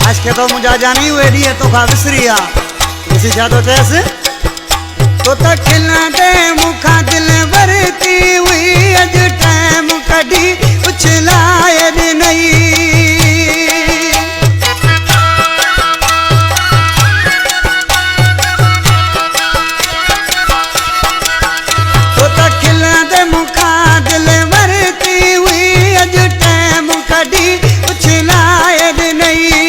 आज के तो मुझा जानी हुए दी है तो खा विसरिया इसी जा तो जैसे तो तक खिला दे मुखा दिल भरती हुई अज टाइम कड़ी उछलाए नहीं तो तक खिला दे मुखा दिल भरती हुई अज टाइम कड़ी उछलाए नहीं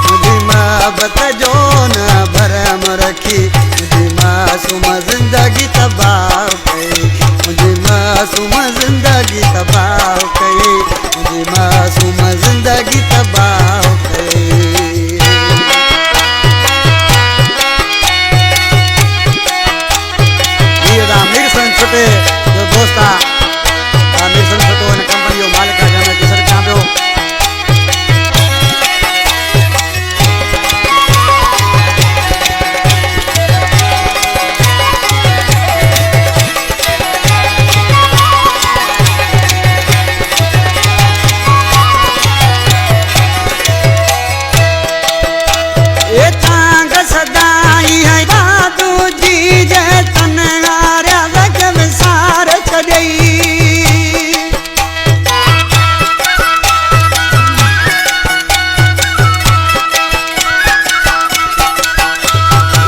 मुझी मोहब्बत जो न भरम रखी मुझी मासूम जिंदगी तबाह कई मुझी मासूम जिंदगी तबाह कई मुझी मासूम जिंदगी तबाह कई ये आमिर सन छुटे जो दोस्ता आमिर सन छुटो ने कंपनी जो मालिक जाने किसर कहां पे सदाई है बादू जी जय तन आर्या वक विसार छड़ई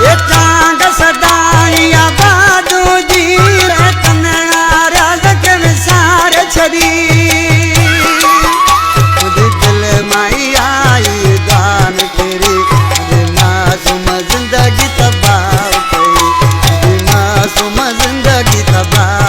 ये चांग सदाई बादू जी जय तन आर्या वक विसार छड़ी मुझे दिल माई आई दान तेरी जिंदगी तबाह कई मासूम जिंदगी तबाह